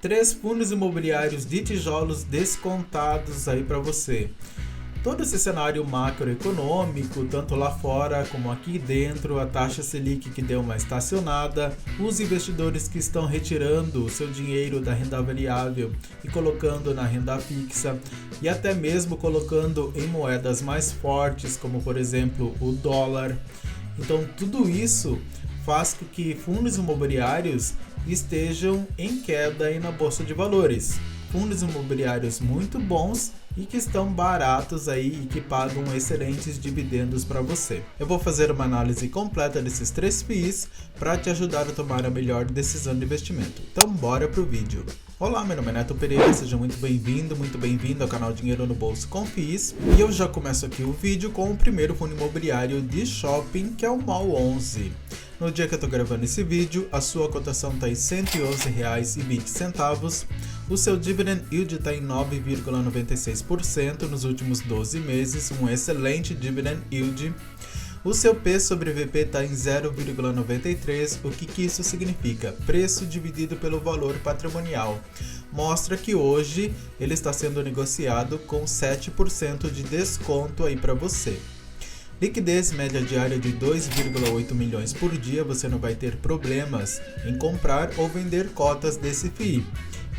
3 fundos imobiliários de tijolos descontados aí para você. Todo esse cenário macroeconômico, tanto lá fora como aqui dentro, a taxa Selic que deu uma estacionada, os investidores que estão retirando o seu dinheiro da renda variável e colocando na renda fixa, e até mesmo colocando em moedas mais fortes, como por exemplo o dólar. Então tudo isso faz com que fundos imobiliários estejam em queda aí na bolsa de valores. Fundos imobiliários muito bons e que estão baratos aí e que pagam excelentes dividendos para você. Eu vou fazer uma análise completa desses 3 FIIs para te ajudar a tomar a melhor decisão de investimento. Então bora pro vídeo. Olá, meu nome é Neto Pereira, seja muito bem-vindo ao canal Dinheiro no Bolso com FIIs. E eu já começo aqui o vídeo com o primeiro fundo imobiliário de shopping, que é o MOL 11. No dia que eu estou gravando esse vídeo, a sua cotação está em R$ 111,20. O seu dividend yield está em 9,96% nos últimos 12 meses, um excelente dividend yield. O seu P sobre VP está em 0,93, o que isso significa? Preço dividido pelo valor patrimonial. Mostra que hoje ele está sendo negociado com 7% de desconto aí para você. Liquidez média diária de 2,8 milhões por dia, você não vai ter problemas em comprar ou vender cotas desse FII.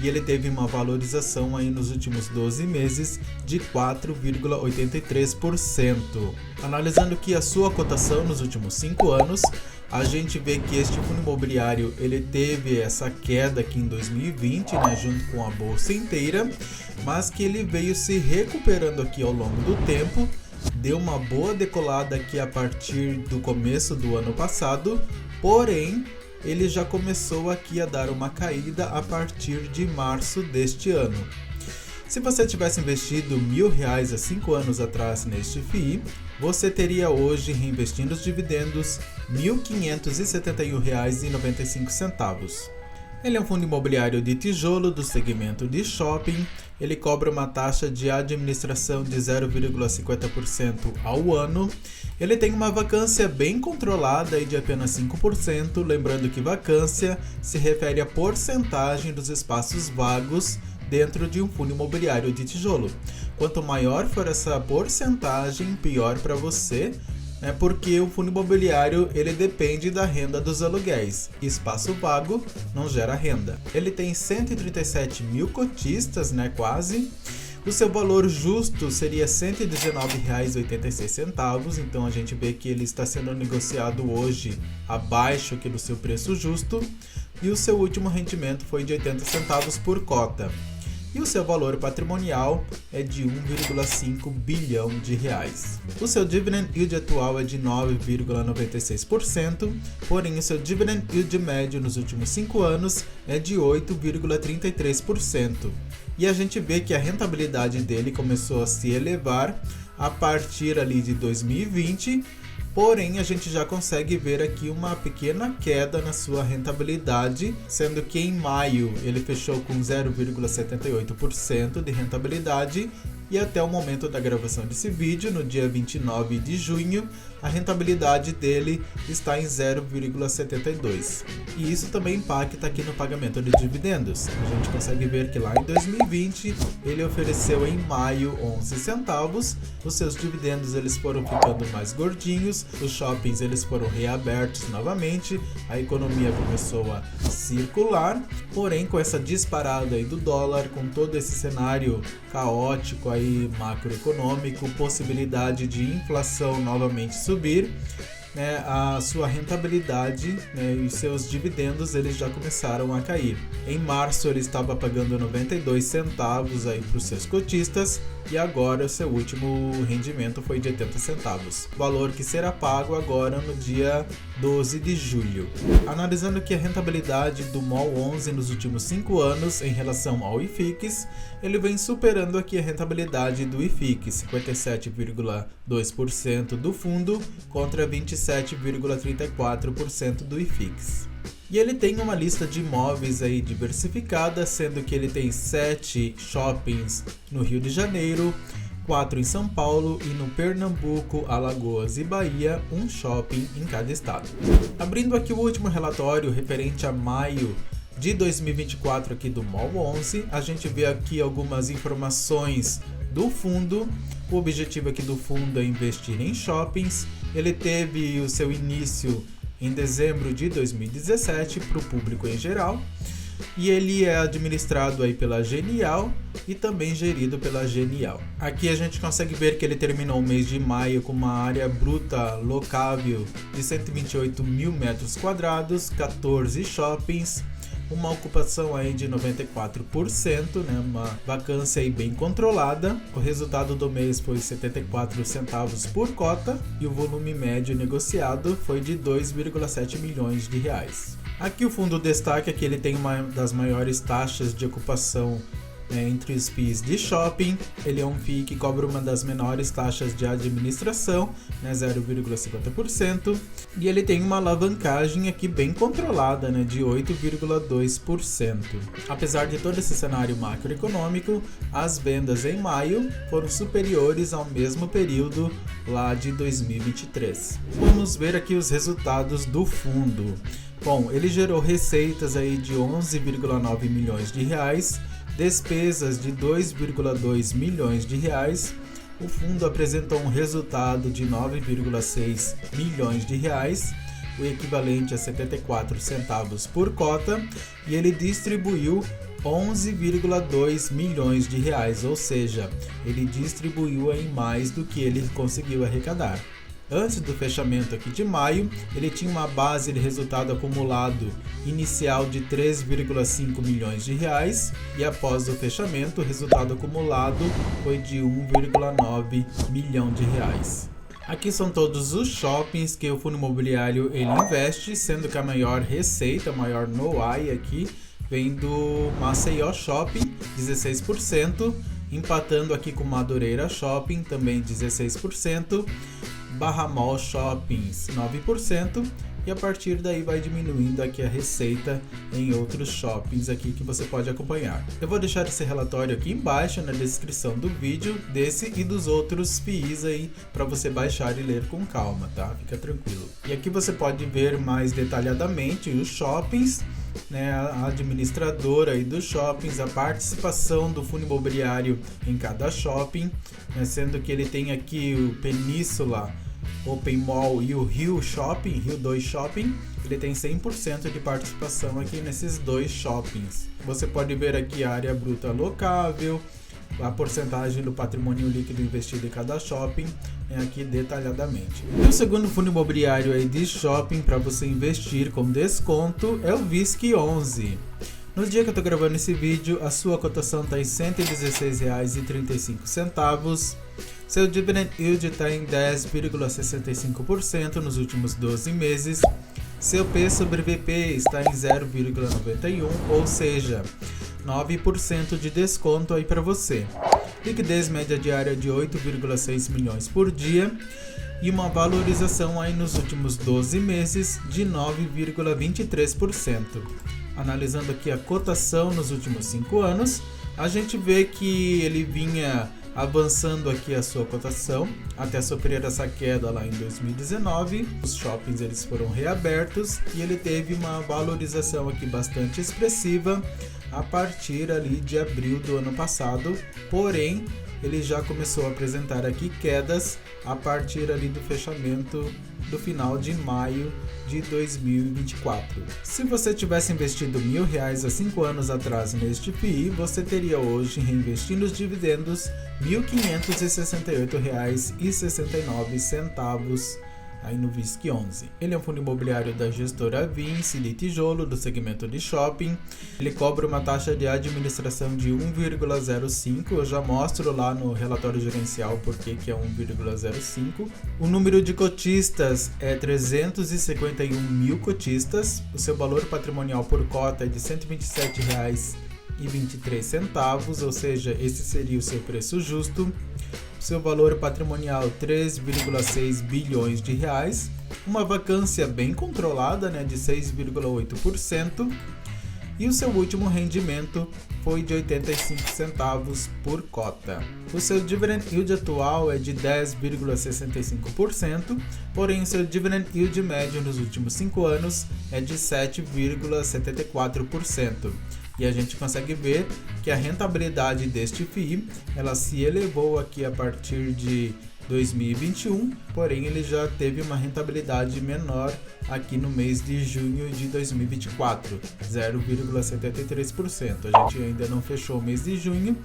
E ele teve uma valorização aí nos últimos 12 meses de 4,83%. Analisando aqui a sua cotação nos últimos 5 anos, a gente vê que este fundo imobiliário ele teve essa queda aqui em 2020, junto com a bolsa inteira, mas que ele veio se recuperando aqui ao longo do tempo. Deu uma boa decolada aqui a partir do começo do ano passado, porém ele já começou aqui a dar uma caída a partir de março deste ano. Se você tivesse investido R$1.000 há 5 anos atrás neste FII, você teria hoje, reinvestindo os dividendos, R$ 1.571,95. Ele é um fundo imobiliário de tijolo do segmento de shopping. Ele cobra uma taxa de administração de 0,50% ao ano. Ele tem uma vacância bem controlada de apenas 5%, lembrando que vacância se refere à porcentagem dos espaços vagos dentro de um fundo imobiliário de tijolo. Quanto maior for essa porcentagem, pior para você, porque o fundo imobiliário ele depende da renda dos aluguéis. Espaço vago não gera renda. Ele tem 137 mil cotistas, quase. O seu valor justo seria R$ 119,86, então a gente vê que ele está sendo negociado hoje abaixo aqui do seu preço justo. E o seu último rendimento foi de 80 centavos por cota. E o seu valor patrimonial é de 1,5 bilhão de reais. O seu dividend yield atual é de 9,96%, porém o seu dividend yield médio nos últimos 5 anos é de 8,33%. E a gente vê que a rentabilidade dele começou a se elevar a partir ali de 2020, porém a gente já consegue ver aqui uma pequena queda na sua rentabilidade, sendo que em maio ele fechou com 0,78% de rentabilidade e até o momento da gravação desse vídeo, no dia 29 de junho, a rentabilidade dele está em 0,72%. E isso também impacta aqui no pagamento de dividendos. A gente consegue ver que lá em 2020 ele ofereceu em maio 11 centavos, os seus dividendos eles foram ficando mais gordinhos, os shoppings eles foram reabertos novamente, a economia começou a circular, porém com essa disparada aí do dólar, com todo esse cenário caótico aí macroeconômico, possibilidade de inflação novamente subir, a sua rentabilidade e os seus dividendos eles já começaram a cair. Em março ele estava pagando 92 centavos aí para os seus cotistas e agora o seu último rendimento foi de 80 centavos, valor que será pago agora no dia 12 de julho. Analisando aqui a rentabilidade do MOL 11 nos últimos 5 anos em relação ao IFIX, ele vem superando aqui a rentabilidade do IFIX, 57,2% do fundo contra 27,34% do IFIX. E ele tem uma lista de imóveis aí diversificada, sendo que ele tem 7 shoppings no Rio de Janeiro, 4 em São Paulo e no Pernambuco, Alagoas e Bahia, um shopping em cada estado. Abrindo aqui o último relatório referente a maio de 2024 aqui do MOL 11. A gente vê aqui algumas informações do fundo. O objetivo aqui do fundo é investir em shoppings. Ele teve o seu início em dezembro de 2017 para o público em geral. E ele é administrado aí pela Genial e também gerido pela Genial. Aqui a gente consegue ver que ele terminou o mês de maio com uma área bruta locável de 128 mil metros quadrados, 14 shoppings, uma ocupação aí de 94%, né? Uma vacância aí bem controlada. O resultado do mês foi 74 centavos por cota e o volume médio negociado foi de 2,7 milhões de reais. Aqui o fundo destaca que ele tem uma das maiores taxas de ocupação entre os FIIs de shopping. Ele é um FII que cobra uma das menores taxas de administração, 0,50%, e ele tem uma alavancagem aqui bem controlada, de 8,2%. Apesar de todo esse cenário macroeconômico, as vendas em maio foram superiores ao mesmo período lá de 2023. Vamos ver aqui os resultados do fundo. Bom, ele gerou receitas aí de 11,9 milhões de reais, despesas de 2,2 milhões de reais. O fundo apresentou um resultado de 9,6 milhões de reais, o equivalente a 74 centavos por cota, e ele distribuiu 11,2 milhões de reais, ou seja, ele distribuiu em mais do que ele conseguiu arrecadar. Antes do fechamento aqui de maio, ele tinha uma base de resultado acumulado inicial de 3,5 milhões de reais e após o fechamento, o resultado acumulado foi de 1,9 milhão de reais. Aqui são todos os shoppings que o fundo imobiliário ele investe, sendo que a maior receita, a maior NOI aqui, vem do Maceió Shopping, 16%, empatando aqui com Madureira Shopping, também 16%, Barra Mall Shoppings 9%, e a partir daí vai diminuindo aqui a receita em outros shoppings aqui que você pode acompanhar. Eu vou deixar esse relatório aqui embaixo na descrição do vídeo, desse e dos outros FIIs aí para você baixar e ler com calma, tá? Fica tranquilo. E aqui você pode ver mais detalhadamente os shoppings, a administradora aí dos shoppings, a participação do fundo imobiliário em cada shopping, sendo que ele tem aqui o Península Open Mall e o Rio Shopping, Rio 2 Shopping, ele tem 100% de participação aqui nesses dois shoppings. Você pode ver aqui a área bruta locável, a porcentagem do patrimônio líquido investido em cada shopping, aqui detalhadamente. E o segundo fundo imobiliário aí de shopping para você investir com desconto é o VISC11. No dia que eu estou gravando esse vídeo, a sua cotação está em R$ 116,35. Seu dividend yield está em 10,65% nos últimos 12 meses. Seu P sobre VP está em 0,91, ou seja, 9% de desconto aí para você. Liquidez média diária de 8,6 milhões por dia e uma valorização aí nos últimos 12 meses de 9,23%. Analisando aqui a cotação nos últimos 5 anos, a gente vê que ele vinha avançando aqui a sua cotação até sofrer essa queda lá em 2019. Os shoppings eles foram reabertos e ele teve uma valorização aqui bastante expressiva a partir ali de abril do ano passado, porém ele já começou a apresentar aqui quedas a partir ali do fechamento do final de maio de 2024. Se você tivesse investido R$1.000 há 5 anos atrás neste FII, você teria hoje, reinvestindo os dividendos, R$ 1.568,69 aí no VISC11. Ele é um fundo imobiliário da gestora Vinci de Tijolo, do segmento de shopping. Ele cobra uma taxa de administração de 1,05. Eu já mostro lá no relatório gerencial por que é 1,05. O número de cotistas é 351 mil cotistas. O seu valor patrimonial por cota é de R$ 127,23, ou seja, esse seria o seu preço justo. Seu valor patrimonial 3,6 bilhões de reais, uma vacância bem controlada, de 6,8%, e o seu último rendimento foi de 85 centavos por cota. O seu dividend yield atual é de 10,65%, porém o seu dividend yield médio nos últimos 5 anos é de 7,74%. E a gente consegue ver que a rentabilidade deste FII, ela se elevou aqui a partir de 2021, porém ele já teve uma rentabilidade menor aqui no mês de junho de 2024, 0,73%. A gente ainda não fechou o mês de junho,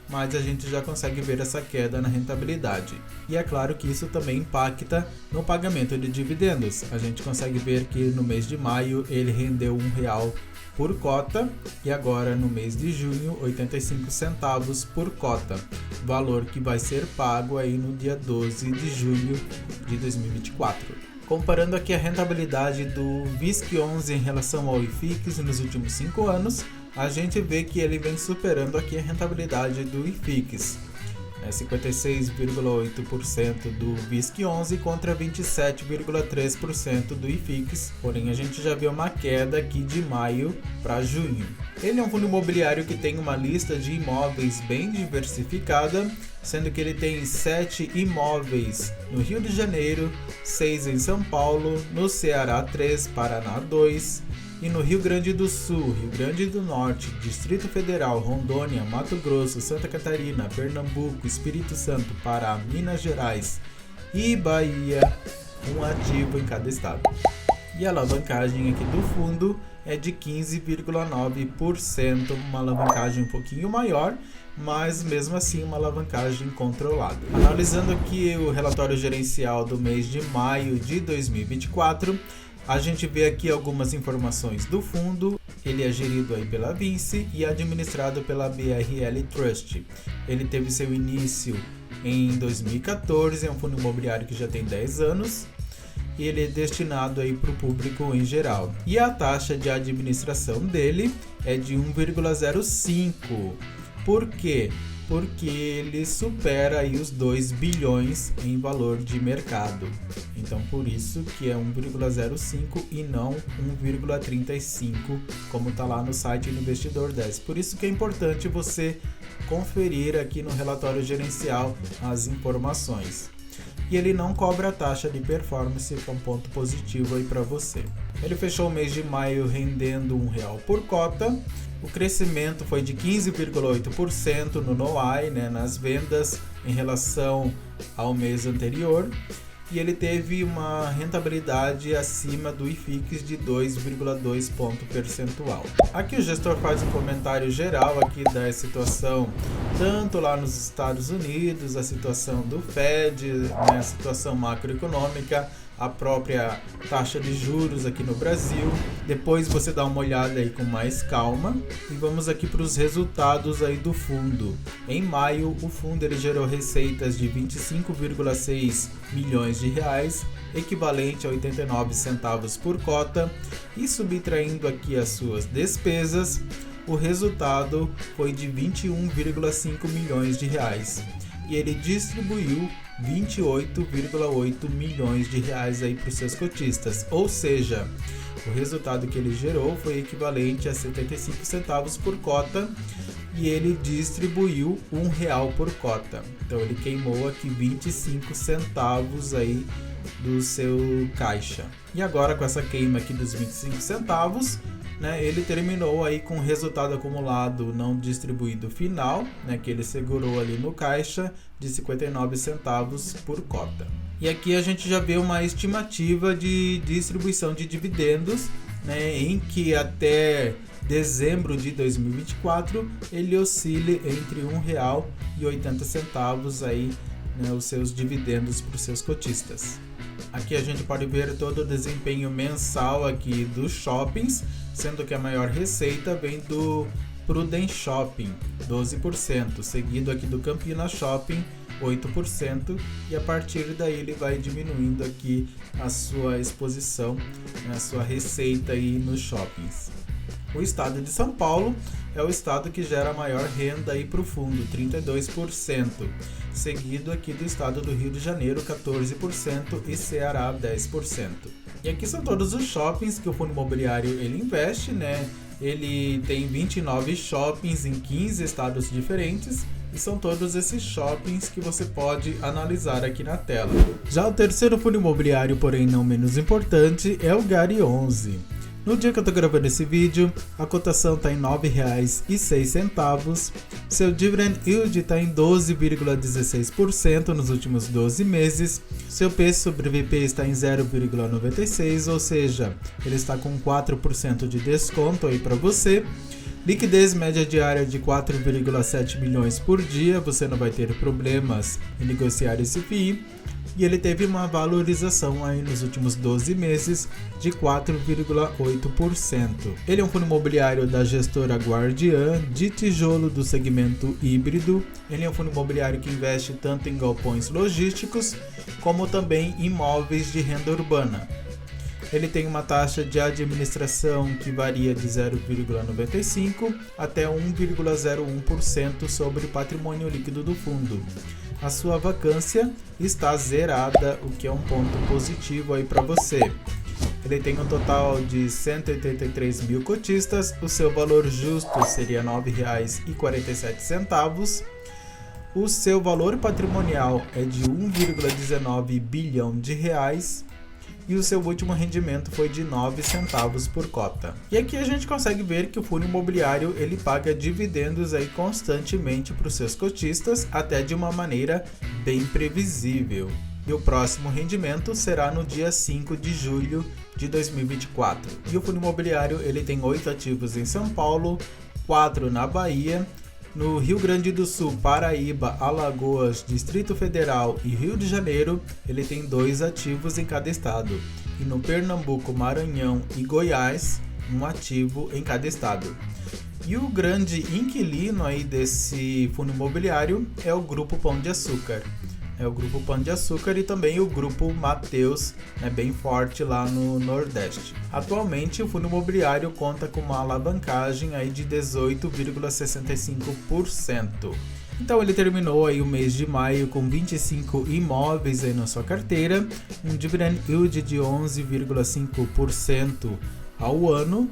mas a gente já consegue ver essa queda na rentabilidade. E é claro que isso também impacta no pagamento de dividendos. A gente consegue ver que no mês de maio ele rendeu R$1 por cota e agora no mês de junho 85 centavos por cota, valor que vai ser pago aí no dia 12 de junho de 2024. Comparando aqui a rentabilidade do VISC11 em relação ao IFIX nos últimos 5 anos, a gente vê que ele vem superando aqui a rentabilidade do IFIX. 56,8% do VISC11 contra 27,3% do IFIX, porém a gente já vê uma queda aqui de maio para junho. Ele é um fundo imobiliário que tem uma lista de imóveis bem diversificada, sendo que ele tem 7 imóveis no Rio de Janeiro, 6 em São Paulo, no Ceará 3, Paraná 2, e no Rio Grande do Sul, Rio Grande do Norte, Distrito Federal, Rondônia, Mato Grosso, Santa Catarina, Pernambuco, Espírito Santo, Pará, Minas Gerais e Bahia, um ativo em cada estado. E a alavancagem aqui do fundo é de 15,9%, uma alavancagem um pouquinho maior, mas mesmo assim uma alavancagem controlada. Analisando aqui o relatório gerencial do mês de maio de 2024, a gente vê aqui algumas informações do fundo. Ele é gerido aí pela Vinci e administrado pela BRL Trust. Ele teve seu início em 2014, é um fundo imobiliário que já tem 10 anos. E ele é destinado aí para o público em geral. E a taxa de administração dele é de 1,05. Por quê? Porque ele supera aí os 2 bilhões em valor de mercado. Então por isso que é 1,05 e não 1,35, como está lá no site do Investidor 10. Por isso que é importante você conferir aqui no relatório gerencial as informações. E ele não cobra a taxa de performance, que é um ponto positivo aí para você. Ele fechou o mês de maio rendendo R$1 por cota. O crescimento foi de 15,8% no NOI, nas vendas, em relação ao mês anterior. E ele teve uma rentabilidade acima do IFIX de 2,2 ponto percentual. Aqui o gestor faz um comentário geral aqui da situação, tanto lá nos Estados Unidos, a situação do Fed, a situação macroeconômica, a própria taxa de juros aqui no Brasil. Depois você dá uma olhada aí com mais calma e vamos aqui para os resultados aí do fundo. Em maio, o fundo ele gerou receitas de 25,6 milhões de reais, equivalente a 89 centavos por cota, e subtraindo aqui as suas despesas, o resultado foi de 21,5 milhões de reais. E ele distribuiu 28,8 milhões de reais aí para os seus cotistas, ou seja, o resultado que ele gerou foi equivalente a 75 centavos por cota e ele distribuiu R$1 por cota. Então ele queimou aqui 25 centavos aí do seu caixa. E agora com essa queima aqui dos 25 centavos, ele terminou aí com o resultado acumulado não distribuído final, que ele segurou ali no caixa, de 59 centavos por cota. E aqui a gente já vê uma estimativa de distribuição de dividendos, em que até dezembro de 2024 ele oscile entre R$1,80 aí, os seus dividendos para os seus cotistas. Aqui a gente pode ver todo o desempenho mensal aqui dos shoppings, sendo que a maior receita vem do Prudent Shopping, 12%, seguido aqui do Campina Shopping, 8%, e a partir daí ele vai diminuindo aqui a sua exposição, a sua receita aí nos shoppings. O estado de São Paulo é o estado que gera a maior renda aí para o fundo, 32%, seguido aqui do estado do Rio de Janeiro, 14%, e Ceará, 10%. E aqui são todos os shoppings que o fundo imobiliário ele investe, Ele tem 29 shoppings em 15 estados diferentes e são todos esses shoppings que você pode analisar aqui na tela. Já o terceiro fundo imobiliário, porém não menos importante, é o Gari 11. No dia que eu tô gravando esse vídeo, a cotação está em R$ 9,06, seu dividend yield está em 12,16% nos últimos 12 meses, seu P sobre VP está em 0,96, ou seja, ele está com 4% de desconto aí para você. Liquidez média diária de 4,7 milhões por dia, você não vai ter problemas em negociar esse FII. E ele teve uma valorização aí nos últimos 12 meses de 4,8%. Ele é um fundo imobiliário da gestora Guardian, de tijolo do segmento híbrido. Ele é um fundo imobiliário que investe tanto em galpões logísticos, como também em imóveis de renda urbana. Ele tem uma taxa de administração que varia de 0,95% até 1,01% sobre o patrimônio líquido do fundo. A sua vacância está zerada, o que é um ponto positivo aí para você. Ele tem um total de 183 mil cotistas, o seu valor justo seria R$ 9,47. O seu valor patrimonial é de 1,19 bilhão de reais. E o seu último rendimento foi de 9 centavos por cota. E aqui a gente consegue ver que o fundo imobiliário ele paga dividendos aí constantemente para os seus cotistas, até de uma maneira bem previsível. E o próximo rendimento será no dia 5 de julho de 2024. E o fundo imobiliário ele tem 8 ativos em São Paulo, 4 na Bahia, no Rio Grande do Sul, Paraíba, Alagoas, Distrito Federal e Rio de Janeiro, ele tem 2 ativos em cada estado. E no Pernambuco, Maranhão e Goiás, um ativo em cada estado. E o grande inquilino aí desse fundo imobiliário é o Grupo Pão de Açúcar. É o Grupo Pão de Açúcar e também o Grupo Mateus, bem forte lá no Nordeste. Atualmente, o fundo imobiliário conta com uma alavancagem aí de 18,65%. Então ele terminou aí o mês de maio com 25 imóveis aí na sua carteira, um dividend yield de 11,5% ao ano,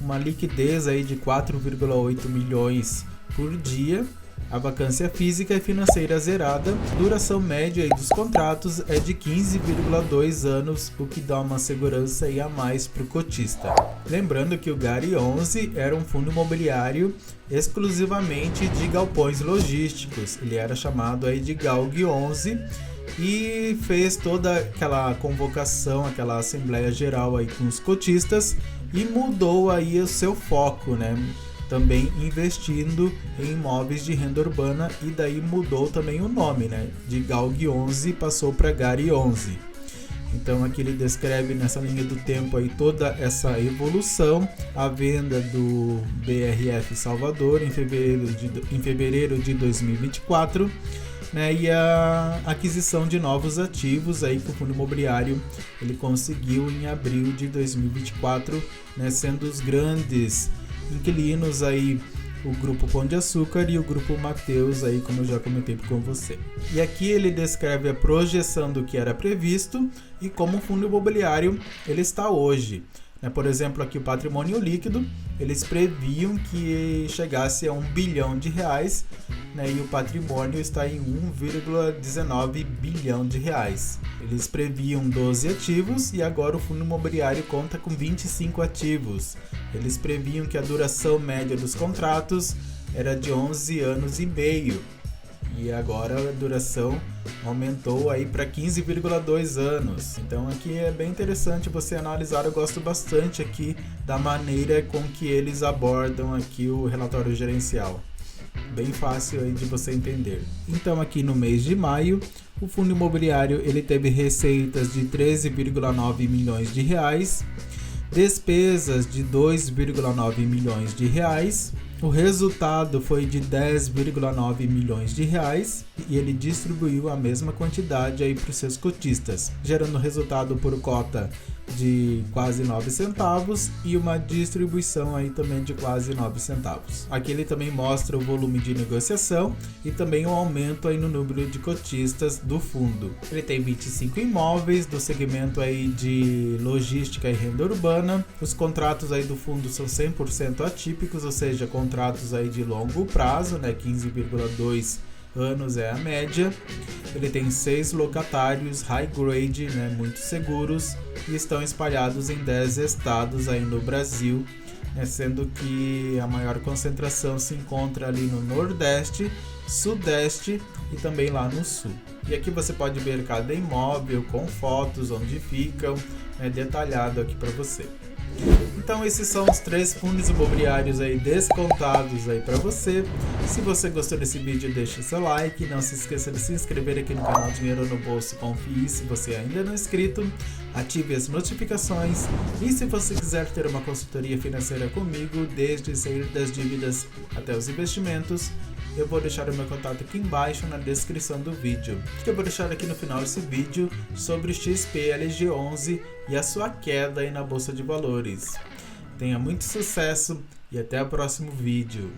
uma liquidez aí de 4,8 milhões por dia. A vacância física e financeira zerada, duração média dos contratos é de 15,2 anos, o que dá uma segurança aí a mais para o cotista. Lembrando que o Gari 11 era um fundo imobiliário exclusivamente de galpões logísticos, ele era chamado aí de Galg 11 e fez toda aquela convocação, aquela assembleia geral aí com os cotistas e mudou aí o seu foco, também investindo em imóveis de renda urbana e daí mudou também o nome, de Galg 11 passou para Gari 11. Então aqui ele descreve nessa linha do tempo aí toda essa evolução, a venda do BRF Salvador em fevereiro de 2024, e a aquisição de novos ativos aí que o fundo imobiliário ele conseguiu em abril de 2024, sendo os grandes inquilinos aí o Grupo Pão de Açúcar e o Grupo Mateus aí, como eu já comentei com você. E aqui ele descreve a projeção do que era previsto e como o fundo imobiliário ele está hoje. Por exemplo, aqui o patrimônio líquido, eles previam que chegasse a R$ 1 bilhão, e o patrimônio está em 1,19 bilhão de reais. Eles previam 12 ativos e agora o fundo imobiliário conta com 25 ativos. Eles previam que a duração média dos contratos era de 11 anos e meio. E agora a duração aumentou aí para 15,2 anos. Então aqui é bem interessante você analisar, eu gosto bastante aqui da maneira com que eles abordam aqui o relatório gerencial. Bem fácil aí de você entender. Então aqui no mês de maio, o fundo imobiliário ele teve receitas de 13,9 milhões de reais, despesas de 2,9 milhões de reais. O resultado foi de 10,9 milhões de reais e ele distribuiu a mesma quantidade aí para os seus cotistas, gerando resultado por cota de quase 9 centavos e uma distribuição aí também de quase 9 centavos. Aqui ele também mostra o volume de negociação e também o aumento aí no número de cotistas do fundo. Ele tem 25 imóveis do segmento aí de logística e renda urbana. Os contratos aí do fundo são 100% atípicos, ou seja, contratos aí de longo prazo, né, 15,2 anos é a média. Ele tem 6 locatários high grade, né, muito seguros, e estão espalhados em 10 estados aí no Brasil, né, sendo que a maior concentração se encontra ali no Nordeste, Sudeste e também lá no Sul. E aqui você pode ver cada imóvel com fotos, onde ficam, detalhado aqui para você. Então esses são os 3 fundos imobiliários aí descontados aí para você. Se você gostou desse vídeo, deixe seu like, não se esqueça de se inscrever aqui no canal Dinheiro no Bolso Confie se você ainda não é inscrito, ative as notificações e se você quiser ter uma consultoria financeira comigo, desde sair das dívidas até os investimentos, eu vou deixar o meu contato aqui embaixo na descrição do vídeo. Eu vou deixar aqui no final desse vídeo sobre XPLG11 e a sua queda aí na Bolsa de Valores. Tenha muito sucesso e até o próximo vídeo.